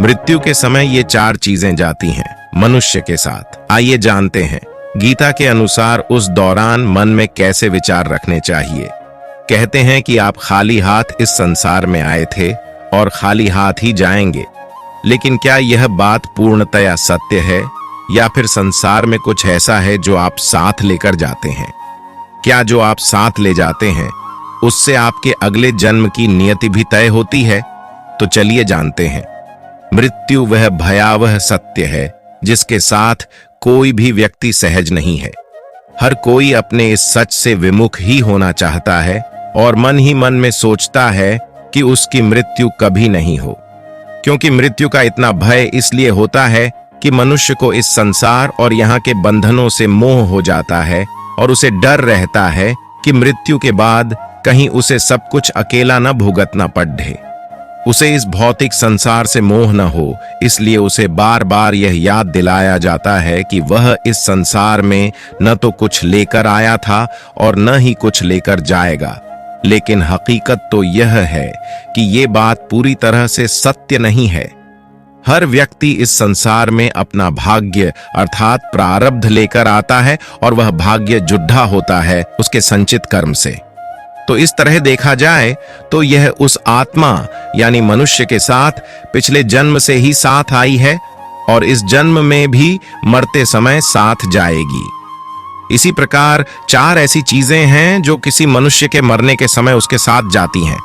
मृत्यु के समय ये 4 चीजें जाती हैं मनुष्य के साथ। आइए जानते हैं गीता के अनुसार उस दौरान मन में कैसे विचार रखने चाहिए। कहते हैं कि आप खाली हाथ इस संसार में आए थे और खाली हाथ ही जाएंगे, लेकिन क्या यह बात पूर्णतया सत्य है या फिर संसार में कुछ ऐसा है जो आप साथ लेकर जाते हैं? क्या जो आप साथ ले जाते हैं उससे आपके अगले जन्म की नियति भी तय होती है? तो चलिए जानते हैं। मृत्यु वह भयावह सत्य है जिसके साथ कोई भी व्यक्ति सहज नहीं है। हर कोई अपने इस सच से विमुख ही होना चाहता है और मन ही मन में सोचता है कि उसकी मृत्यु कभी नहीं हो, क्योंकि मृत्यु का इतना भय इसलिए होता है कि मनुष्य को इस संसार और यहाँ के बंधनों से मोह हो जाता है और उसे डर रहता है कि मृत्यु के बाद कहीं उसे सब कुछ अकेला न भुगतना पड़े। उसे इस भौतिक संसार से मोह न हो, इसलिए उसे बार बार यह याद दिलाया जाता है कि वह इस संसार में न तो कुछ लेकर आया था और न ही कुछ लेकर जाएगा। लेकिन हकीकत तो यह है कि ये बात पूरी तरह से सत्य नहीं है। हर व्यक्ति इस संसार में अपना भाग्य अर्थात प्रारब्ध लेकर आता है और वह भाग्य जुड्ढा होता है उसके संचित कर्म से। तो इस तरह देखा जाए तो यह उस आत्मा यानी मनुष्य के साथ पिछले जन्म से ही साथ आई है और इस जन्म में भी मरते समय साथ जाएगी। इसी प्रकार 4 ऐसी चीजें हैं जो किसी मनुष्य के मरने के समय उसके साथ जाती हैं।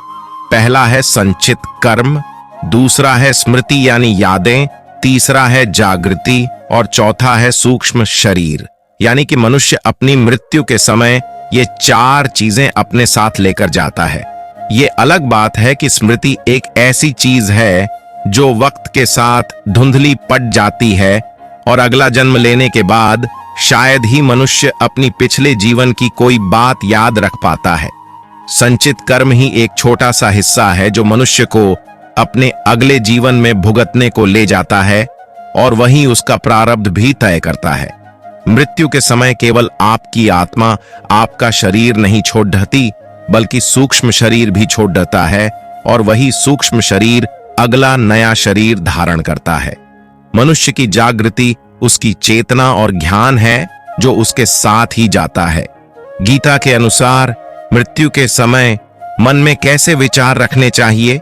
पहला है संचित कर्म, दूसरा है स्मृति यानी यादें, तीसरा है जागृति और चौथा है सूक्ष्म शरीर। यानी कि मनुष्य अपनी मृत्यु के समय ये 4 चीजें अपने साथ लेकर जाता है। ये अलग बात है कि स्मृति एक ऐसी चीज है जो वक्त के साथ धुंधली पड़ जाती है और अगला जन्म लेने के बाद शायद ही मनुष्य अपनी पिछले जीवन की कोई बात याद रख पाता है। संचित कर्म ही एक छोटा सा हिस्सा है जो मनुष्य को अपने अगले जीवन में भुगतने को ले जाता है और वही उसका प्रारब्ध भी तय करता है। मृत्यु के समय केवल आपकी आत्मा आपका शरीर नहीं छोड़ ढहती, बल्कि सूक्ष्म शरीर भी छोड़ देता है और वही सूक्ष्म शरीर अगला नया शरीर धारण करता है। मनुष्य की जागृति उसकी चेतना और ज्ञान है जो उसके साथ ही जाता है। गीता के अनुसार मृत्यु के समय मन में कैसे विचार रखने चाहिए,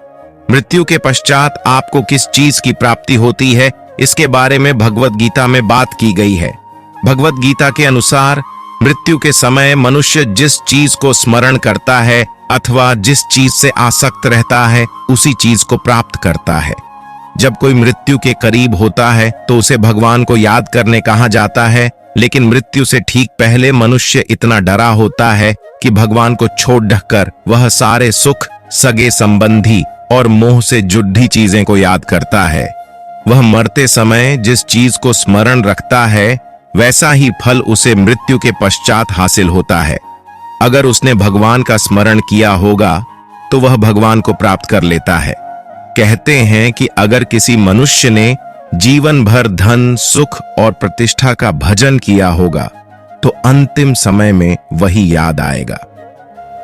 मृत्यु के पश्चात आपको किस चीज की प्राप्ति होती है, इसके बारे में भगवत गीता में बात की गई है। भगवत गीता के अनुसार मृत्यु के समय मनुष्य जिस चीज को स्मरण करता है अथवा जिस चीज से आसक्त रहता है उसी चीज को प्राप्त करता है। जब कोई मृत्यु के करीब होता है तो उसे भगवान को याद करने कहा जाता है, लेकिन मृत्यु से ठीक पहले मनुष्य इतना डरा होता है कि भगवान को छोड़ ढककर वह सारे सुख, सगे संबंधी और मोह से जुड़ी चीजें को याद करता है। वह मरते समय जिस चीज को स्मरण रखता है वैसा ही फल उसे मृत्यु के पश्चात हासिल होता है। अगर उसने भगवान का स्मरण किया होगा तो वह भगवान को प्राप्त कर लेता है। कहते हैं कि अगर किसी मनुष्य ने जीवन भर धन, सुख और प्रतिष्ठा का भजन किया होगा तो अंतिम समय में वही याद आएगा,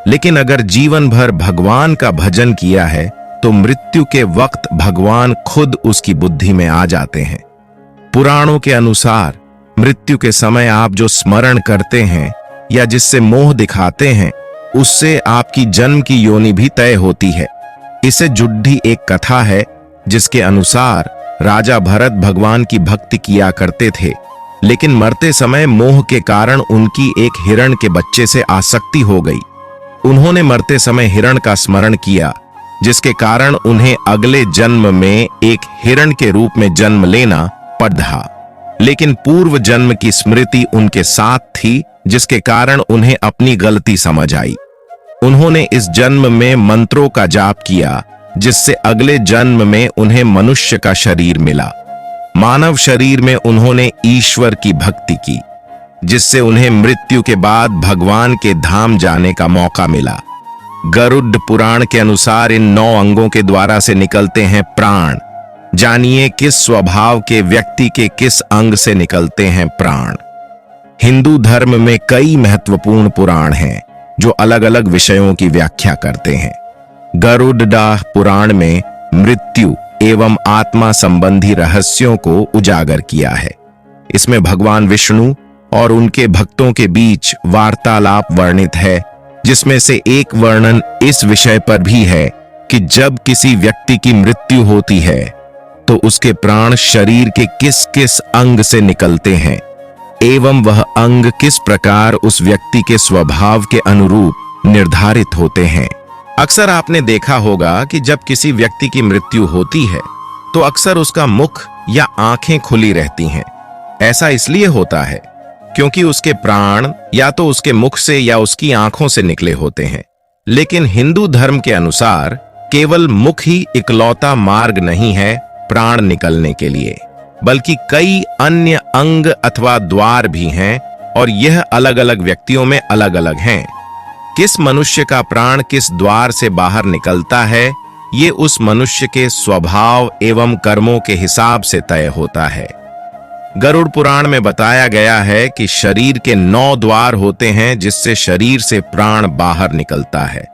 लेकिन अगर जीवन भर भगवान का भजन किया है तो मृत्यु के वक्त भगवान खुद उसकी बुद्धि में आ जाते हैं। पुराणों के अनुसार मृत्यु के समय आप जो स्मरण करते हैं या जिससे मोह दिखाते हैं उससे आपकी जन्म की योनि भी तय होती है। इसे जुड़ी एक कथा है जिसके अनुसार राजा भरत भगवान की भक्ति किया करते थे, लेकिन मरते समय मोह के कारण उनकी एक हिरण के बच्चे से आसक्ति हो गई। उन्होंने मरते समय हिरण का स्मरण किया, जिसके कारण उन्हें अगले जन्म में एक हिरण के रूप में जन्म लेना पड़ा। लेकिन पूर्व जन्म की स्मृति उनके साथ थी, जिसके कारण उन्हें अपनी गलती समझ आई। उन्होंने इस जन्म में मंत्रों का जाप किया, जिससे अगले जन्म में उन्हें मनुष्य का शरीर मिला। मानव शरीर में उन्होंने ईश्वर की भक्ति की, जिससे उन्हें मृत्यु के बाद भगवान के धाम जाने का मौका मिला। गरुड़ पुराण के अनुसार इन 9 अंगों के द्वारा से निकलते हैं प्राण। जानिए किस स्वभाव के व्यक्ति के किस अंग से निकलते हैं प्राण। हिंदू धर्म में कई महत्वपूर्ण पुराण हैं जो अलग अलग विषयों की व्याख्या करते हैं। गरुड़ पुराण में मृत्यु एवं आत्मा संबंधी रहस्यों को उजागर किया है। इसमें भगवान विष्णु और उनके भक्तों के बीच वार्तालाप वर्णित है, जिसमें से एक वर्णन इस विषय पर भी है कि जब किसी व्यक्ति की मृत्यु होती है तो उसके प्राण शरीर के किस किस अंग से निकलते हैं एवं वह अंग किस प्रकार उस व्यक्ति के स्वभाव के अनुरूप निर्धारित होते हैं। अक्सर आपने देखा होगा कि जब किसी व्यक्ति की मृत्यु होती है तो अक्सर उसका मुख या आंखें खुली रहती हैं। ऐसा इसलिए होता है क्योंकि उसके प्राण या तो उसके मुख से या उसकी आंखों से निकले होते हैं। लेकिन हिंदू धर्म के अनुसार केवल मुख ही इकलौता मार्ग नहीं है प्राण निकलने के लिए, बल्कि कई अन्य अंग अथवा द्वार भी हैं और यह अलग अलग व्यक्तियों में अलग अलग हैं। किस मनुष्य का प्राण किस द्वार से बाहर निकलता है, ये उस मनुष्य के स्वभाव एवं कर्मों के हिसाब से तय होता है। गरुड़ पुराण में बताया गया है कि शरीर के 9 द्वार होते हैं जिससे शरीर से प्राण बाहर निकलता है,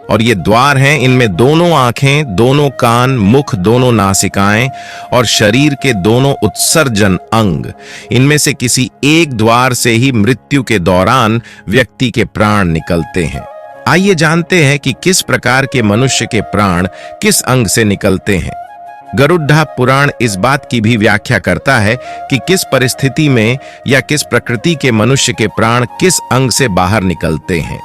और ये द्वार हैं, इनमें दोनों आंखें, दोनों कान, मुख, दोनों नासिकाएं और शरीर के दोनों उत्सर्जन अंग, इनमें से किसी एक द्वार से ही मृत्यु के दौरान व्यक्ति के प्राण निकलते हैं। आइए जानते हैं कि किस प्रकार के मनुष्य के प्राण किस अंग से निकलते हैं। गरुड़ पुराण इस बात की भी व्याख्या करता है कि किस परिस्थिति में या किस प्रकृति के मनुष्य के प्राण किस अंग से बाहर निकलते हैं।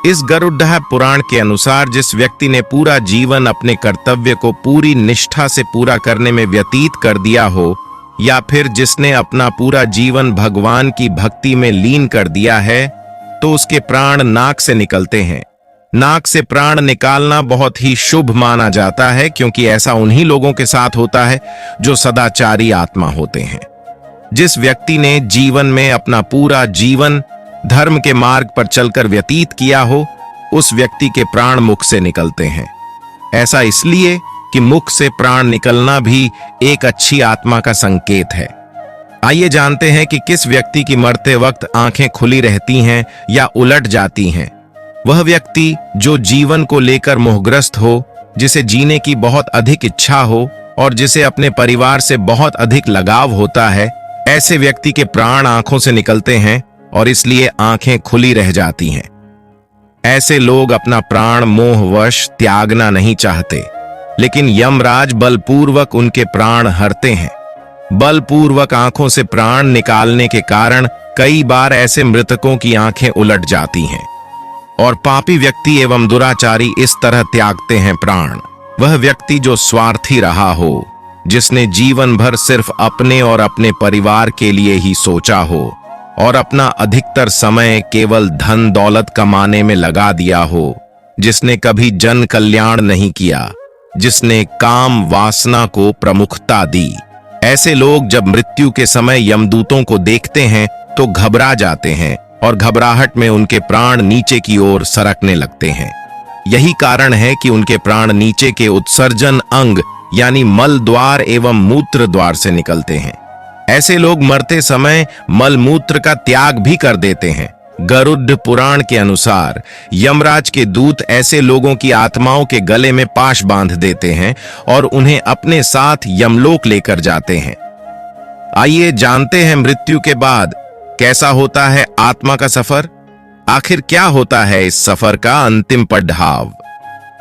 इस गरुड़ पुराण के अनुसार जिस व्यक्ति ने पूरा जीवन अपने कर्तव्य को पूरी निष्ठा से पूरा करने में व्यतीत कर दिया हो, या फिर जिसने अपना पूरा जीवन भगवान की भक्ति में लीन कर दिया है, तो उसके प्राण नाक से निकलते हैं। नाक से प्राण निकालना बहुत ही शुभ माना जाता है, क्योंकि ऐसा उन्हीं लोगों के साथ होता है जो सदाचारी आत्मा होते हैं। जिस व्यक्ति ने जीवन में अपना पूरा जीवन धर्म के मार्ग पर चलकर व्यतीत किया हो, उस व्यक्ति के प्राण मुख से निकलते हैं। ऐसा इसलिए कि मुख से प्राण निकलना भी एक अच्छी आत्मा का संकेत है। आइए जानते हैं कि किस व्यक्ति की मरते वक्त आंखें खुली रहती हैं या उलट जाती हैं। वह व्यक्ति जो जीवन को लेकर मोहग्रस्त हो, जिसे जीने की बहुत अधिक इच्छा हो और जिसे अपने परिवार से बहुत अधिक लगाव होता है, ऐसे व्यक्ति के प्राण आंखों से निकलते हैं और इसलिए आंखें खुली रह जाती हैं। ऐसे लोग अपना प्राण मोहवश त्यागना नहीं चाहते, लेकिन यमराज बलपूर्वक उनके प्राण हरते हैं। बलपूर्वक आंखों से प्राण निकालने के कारण कई बार ऐसे मृतकों की आंखें उलट जाती हैं और पापी व्यक्ति एवं दुराचारी इस तरह त्यागते हैं प्राण। वह व्यक्ति जो स्वार्थी रहा हो, जिसने जीवन भर सिर्फ अपने और अपने परिवार के लिए ही सोचा हो और अपना अधिकतर समय केवल धन दौलत कमाने में लगा दिया हो, जिसने कभी जन कल्याण नहीं किया, जिसने काम वासना को प्रमुखता दी, ऐसे लोग जब मृत्यु के समय यमदूतों को देखते हैं तो घबरा जाते हैं और घबराहट में उनके प्राण नीचे की ओर सरकने लगते हैं। यही कारण है कि उनके प्राण नीचे के उत्सर्जन अंग यानी मल द्वार एवं मूत्र द्वार से निकलते हैं। ऐसे लोग मरते समय मल मूत्र का त्याग भी कर देते हैं। गरुड़ पुराण के अनुसार यमराज के दूत ऐसे लोगों की आत्माओं के गले में पाश बांध देते हैं और उन्हें अपने साथ यमलोक लेकर जाते हैं। आइए जानते हैं मृत्यु के बाद कैसा होता है आत्मा का सफर। आखिर क्या होता है इस सफर का अंतिम पड़ाव।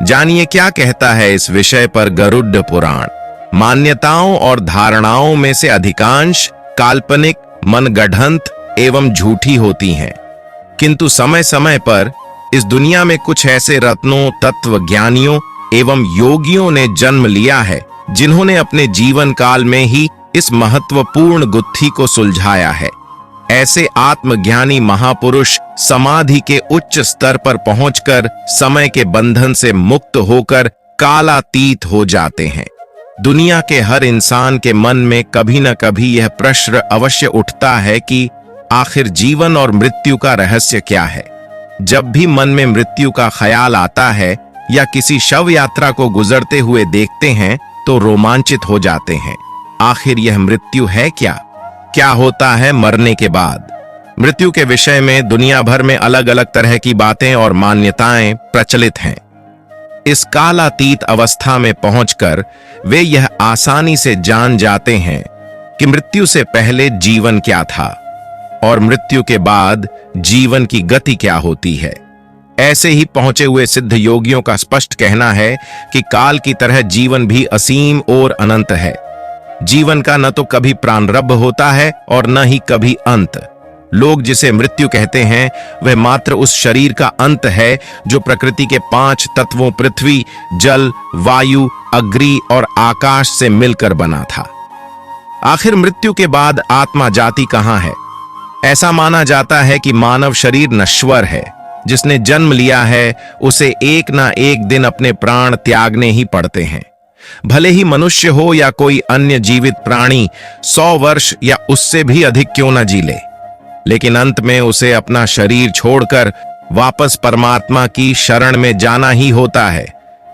जानिए क्या कहता है इस विषय पर गरुड़ पुराण। मान्यताओं और धारणाओं में से अधिकांश काल्पनिक, मनगढ़ंत एवं झूठी होती हैं, किंतु समय समय पर इस दुनिया में कुछ ऐसे रत्नों, तत्वज्ञानियों एवं योगियों ने जन्म लिया है जिन्होंने अपने जीवन काल में ही इस महत्वपूर्ण गुत्थी को सुलझाया है। ऐसे आत्मज्ञानी महापुरुष समाधि के उच्च स्तर पर पहुंचकर समय के बंधन से मुक्त होकर कालातीत हो जाते हैं। दुनिया के हर इंसान के मन में कभी न कभी यह प्रश्न अवश्य उठता है कि आखिर जीवन और मृत्यु का रहस्य क्या है। जब भी मन में मृत्यु का ख्याल आता है या किसी शव यात्रा को गुजरते हुए देखते हैं तो रोमांचित हो जाते हैं। आखिर यह मृत्यु है क्या? क्या होता है मरने के बाद? मृत्यु के विषय में दुनिया भर में अलग अलग तरह की बातें और मान्यताएं प्रचलित हैं। इस कालातीत अवस्था में पहुंचकर वे यह आसानी से जान जाते हैं कि मृत्यु से पहले जीवन क्या था और मृत्यु के बाद जीवन की गति क्या होती है। ऐसे ही पहुंचे हुए सिद्ध योगियों का स्पष्ट कहना है कि काल की तरह जीवन भी असीम और अनंत है। जीवन का न तो कभी प्रारंभ होता है और न ही कभी अंत। लोग जिसे मृत्यु कहते हैं वह मात्र उस शरीर का अंत है जो प्रकृति के 5 तत्वों पृथ्वी, जल, वायु, अग्नि और आकाश से मिलकर बना था। आखिर मृत्यु के बाद आत्मा जाती कहां है? ऐसा माना जाता है कि मानव शरीर नश्वर है। जिसने जन्म लिया है उसे एक ना एक दिन अपने प्राण त्यागने ही पड़ते हैं। भले ही मनुष्य हो या कोई अन्य जीवित प्राणी 100 वर्ष या उससे भी अधिक क्यों न जी ले, लेकिन अंत में उसे अपना शरीर छोड़कर वापस परमात्मा की शरण में जाना ही होता है।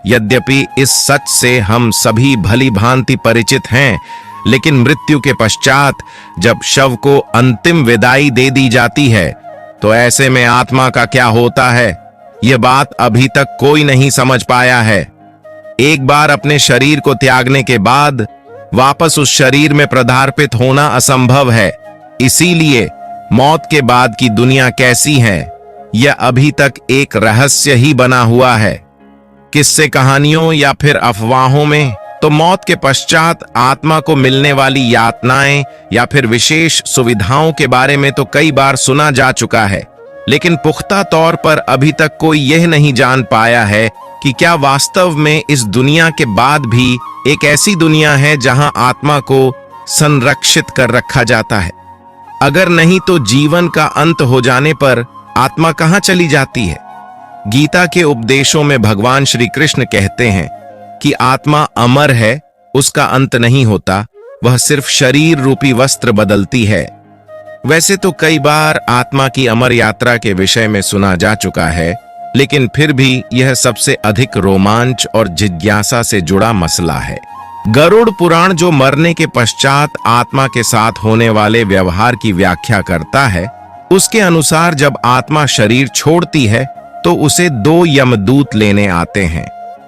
यद्यपि इस सच से हम सभी भली भांति परिचित हैं, लेकिन मृत्यु के पश्चात जब शव को अंतिम विदाई दे दी जाती है तो ऐसे में आत्मा का क्या होता है, यह बात अभी तक कोई नहीं समझ पाया है। एक बार अपने शरीर को त्यागने के बाद वापस उस शरीर में पदार्पित होना असंभव है। इसीलिए मौत के बाद की दुनिया कैसी है, यह अभी तक एक रहस्य ही बना हुआ है। किस्से कहानियों या फिर अफवाहों में तो मौत के पश्चात आत्मा को मिलने वाली यातनाएं या फिर विशेष सुविधाओं के बारे में तो कई बार सुना जा चुका है, लेकिन पुख्ता तौर पर अभी तक कोई यह नहीं जान पाया है कि क्या वास्तव में इस दुनिया के बाद भी एक ऐसी दुनिया है जहां आत्मा को संरक्षित कर रखा जाता है। अगर नहीं तो जीवन का अंत हो जाने पर आत्मा कहां चली जाती है? गीता के उपदेशों में भगवान श्री कृष्ण कहते हैं कि आत्मा अमर है, उसका अंत नहीं होता, वह सिर्फ शरीर रूपी वस्त्र बदलती है। वैसे तो कई बार आत्मा की अमर यात्रा के विषय में सुना जा चुका है, लेकिन फिर भी यह सबसे अधिक रोमांच और जिज्ञासा से जुड़ा मसला है। गरुड़ पुराण जो मरने के पश्चात आत्मा के साथ होने वाले व्यवहार की व्याख्या करता है, उसके अनुसार जब आत्मा शरीर छोड़ती है तो उसे 2 यमदूत लेने आते हैं।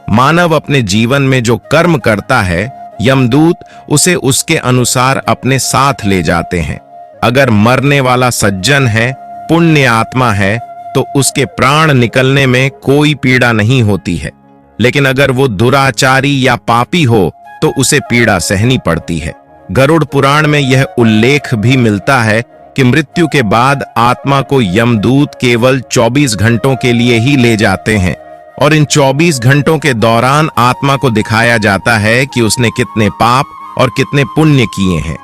मानव अपने जीवन में जो कर्म करता है, यमदूत उसे उसके अनुसार अपने साथ ले जाते हैं। अगर मरने वाला सज्जन है, पुण्य आत्मा है, तो उसके प्राण निकलने में कोई पीड़ा नहीं होती है, लेकिन अगर वो दुराचारी या पापी हो तो उसे पीड़ा सहनी पड़ती है। गरुड़ पुराण में यह उल्लेख भी मिलता है कि मृत्यु के बाद आत्मा को यमदूत केवल 24 घंटों के लिए ही ले जाते हैं और इन 24 घंटों के दौरान आत्मा को दिखाया जाता है कि उसने कितने पाप और कितने पुण्य किए हैं।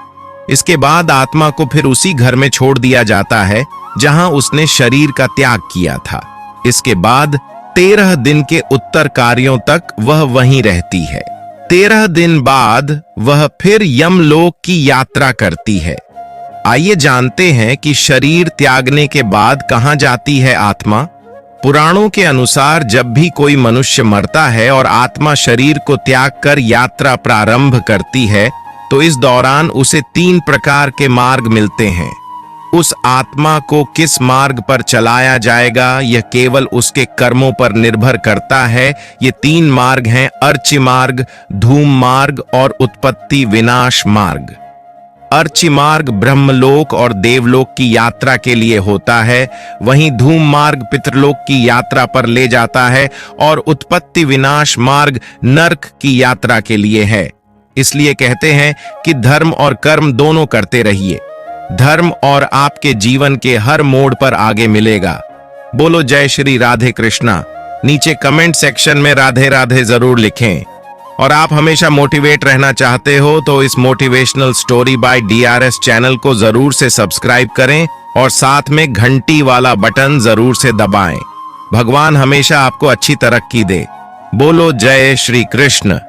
इसके बाद आत्मा को फिर उसी घर में छोड़ दिया जाता है जहां उसने शरीर का त्याग किया था। इसके बाद 13 दिन के उत्तर कार्यों तक वह वहीं रहती है। 13 दिन बाद वह फिर यमलोक की यात्रा करती है। आइए जानते हैं कि शरीर त्यागने के बाद कहां जाती है आत्मा। पुराणों के अनुसार जब भी कोई मनुष्य मरता है और आत्मा शरीर को त्याग कर यात्रा प्रारंभ करती है तो इस दौरान उसे 3 प्रकार के मार्ग मिलते हैं। उस आत्मा को किस मार्ग पर चलाया जाएगा यह केवल उसके कर्मों पर निर्भर करता है। ये 3 मार्ग हैं, अर्ची मार्ग, धूम मार्ग और उत्पत्ति विनाश मार्ग। अर्ची मार्ग ब्रह्मलोक और देवलोक की यात्रा के लिए होता है, वहीं धूम मार्ग पितरलोक की यात्रा पर ले जाता है और उत्पत्ति विनाश मार्ग नरक की यात्रा के लिए है। इसलिए कहते हैं कि धर्म और कर्म दोनों करते रहिए। धर्म और आपके जीवन के हर मोड़ पर आगे मिलेगा। बोलो जय श्री राधे कृष्णा। नीचे कमेंट सेक्शन में राधे राधे जरूर लिखें। और आप हमेशा मोटिवेट रहना चाहते हो तो इस motivational story by DRS channel को जरूर से सब्सक्राइब करें और साथ में घंटी वाला बटन जरूर से दबाएं। भगवान हमेशा आपको अच्छी तरक्की दे। बोलो जय श्री कृष्ण।